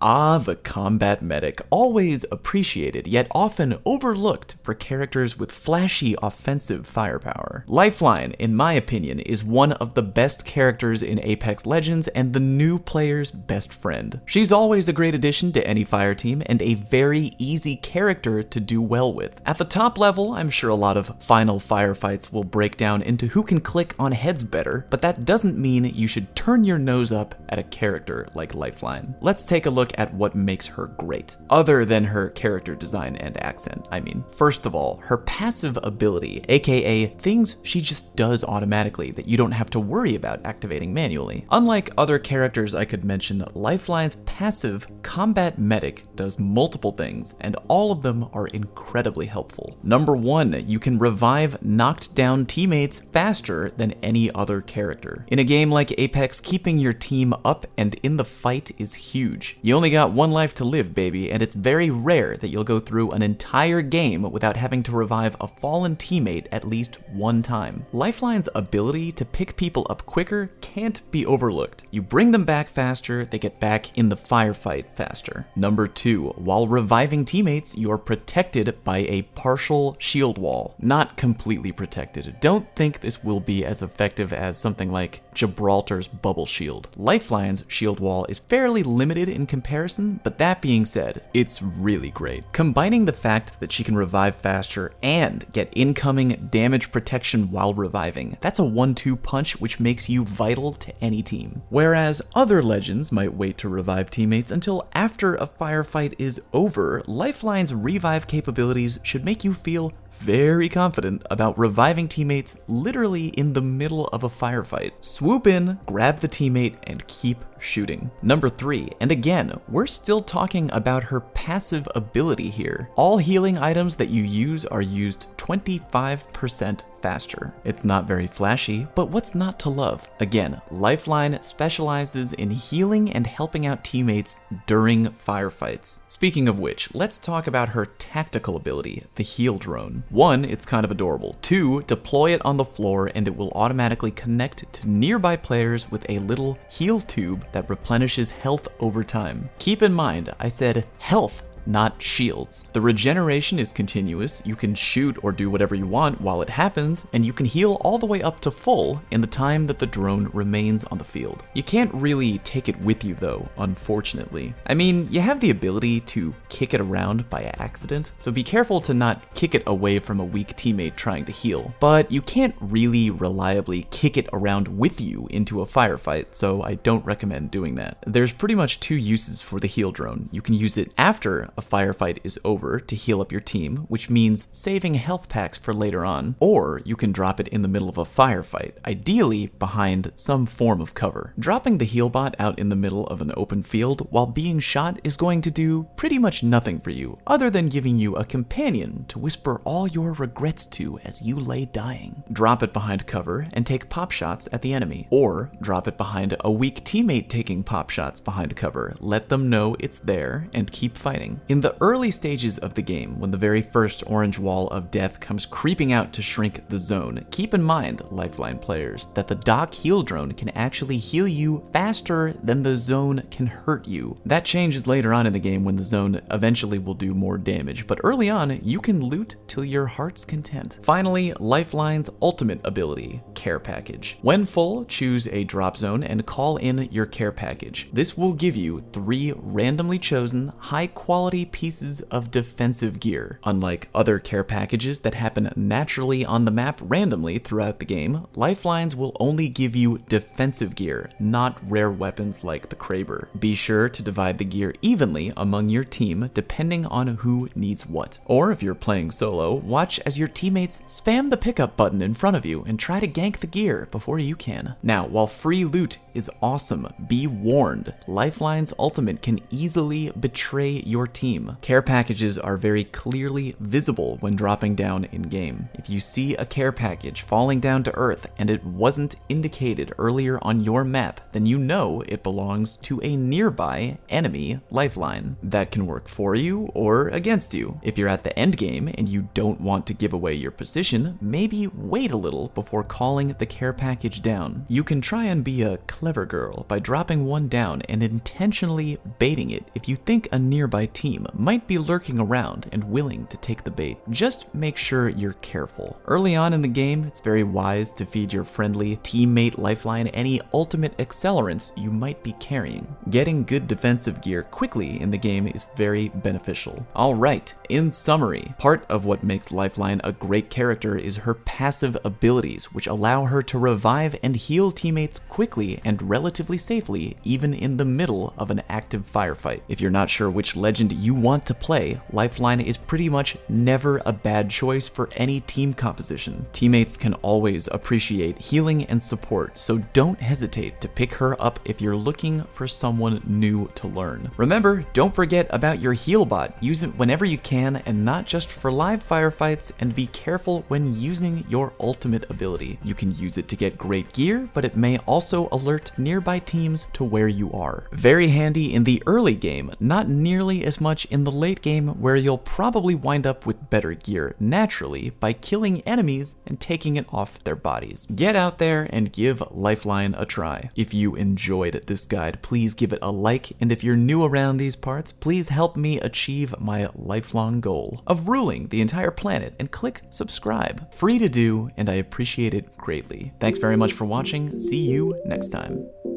Ah, the combat medic, always appreciated yet often overlooked for characters with flashy offensive firepower. Lifeline, in my opinion, is one of the best characters in Apex Legends and the new player's best friend. She's always a great addition to any fire team and a very easy character to do well with. At the top level, I'm sure a lot of final firefights will break down into who can click on heads better, but that doesn't mean you should turn your nose up at a character like Lifeline. Let's take a look at what makes her great, other than her character design and accent. First of all, her passive ability, aka things she just does automatically that you don't have to worry about activating manually. Unlike other characters I could mention, Lifeline's passive Combat Medic does multiple things, and all of them are incredibly helpful. Number 1, you can revive knocked down teammates faster than any other character. In a game like Apex, keeping your team up and in the fight is huge. You only got one life to live, baby, and it's very rare that you'll go through an entire game without having to revive a fallen teammate at least one time. Lifeline's ability to pick people up quicker can't be overlooked. You bring them back faster, they get back in the firefight faster. Number 2, while reviving teammates, you're protected by a partial shield wall. Not completely protected. Don't think this will be as effective as something like Gibraltar's bubble shield. Lifeline's shield wall is fairly limited in comparison, but that being said, it's really great. Combining the fact that she can revive faster and get incoming damage protection while reviving, that's a 1-2 punch which makes you vital to any team. Whereas other legends might wait to revive teammates until after a firefight is over, Lifeline's revive capabilities should make you feel very confident about reviving teammates literally in the middle of a firefight. Swoop in, grab the teammate, and keep shooting. Number 3, and again, we're still talking about her passive ability here. All healing items that you use are used 25% faster. It's not very flashy, but what's not to love? Again, Lifeline specializes in healing and helping out teammates during firefights. Speaking of which, let's talk about her tactical ability, the heal drone. 1, it's kind of adorable. 2, deploy it on the floor and it will automatically connect to nearby players with a little heal tube that replenishes health over time. Keep in mind, I said health, not shields. The regeneration is continuous, you can shoot or do whatever you want while it happens, and you can heal all the way up to full in the time that the drone remains on the field. You can't really take it with you though, unfortunately. You have the ability to kick it around by accident, so be careful to not kick it away from a weak teammate trying to heal, but you can't really reliably kick it around with you into a firefight, so I don't recommend doing that. There's pretty much 2 uses for the heal drone. You can use it after a firefight is over to heal up your team, which means saving health packs for later on, or you can drop it in the middle of a firefight, ideally behind some form of cover. Dropping the heal bot out in the middle of an open field while being shot is going to do pretty much nothing for you, other than giving you a companion to whisper all your regrets to as you lay dying. Drop it behind cover and take pop shots at the enemy, or drop it behind a weak teammate taking pop shots behind cover. Let them know it's there and keep fighting. In the early stages of the game, when the very first orange wall of death comes creeping out to shrink the zone, keep in mind, Lifeline players, that the dock heal drone can actually heal you faster than the zone can hurt you. That changes later on in the game when the zone eventually will do more damage, but early on, you can loot till your heart's content. Finally, Lifeline's ultimate ability, Care Package. When full, choose a drop zone and call in your care package. This will give you 3 randomly chosen, high-quality pieces of defensive gear. Unlike other care packages that happen naturally on the map randomly throughout the game, Lifelines will only give you defensive gear, not rare weapons like the Kraber. Be sure to divide the gear evenly among your team depending on who needs what. Or if you're playing solo, watch as your teammates spam the pickup button in front of you and try to gank the gear before you can. Now, while free loot is awesome, be warned, Lifeline's ultimate can easily betray your team team. Care packages are very clearly visible when dropping down in-game. If you see a care package falling down to Earth and it wasn't indicated earlier on your map, then you know it belongs to a nearby enemy lifeline. That can work for you or against you. If you're at the end game and you don't want to give away your position, maybe wait a little before calling the care package down. You can try and be a clever girl by dropping one down and intentionally baiting it if you think a nearby team might be lurking around and willing to take the bait. Just make sure you're careful. Early on in the game, it's very wise to feed your friendly teammate lifeline any ultimate accelerants you might be carrying. Getting good defensive gear quickly in the game is very beneficial. Alright, in summary, part of what makes Lifeline a great character is her passive abilities, which allow her to revive and heal teammates quickly and relatively safely, even in the middle of an active firefight. If you're not sure which legend you want to play, Lifeline is pretty much never a bad choice for any team composition. Teammates can always appreciate healing and support, so don't hesitate to pick her up if you're looking for someone new to learn. Remember, don't forget about your heal bot. Use it whenever you can and not just for live firefights, and be careful when using your ultimate ability. You can use it to get great gear, but it may also alert nearby teams to where you are. Very handy in the early game, not nearly as much in the late game, where you'll probably wind up with better gear naturally by killing enemies and taking it off their bodies. Get out there and give Lifeline a try. If you enjoyed this guide, please give it a like, and if you're new around these parts, please help me achieve my lifelong goal of ruling the entire planet, and click subscribe. Free to do, and I appreciate it greatly. Thanks very much for watching. See you next time.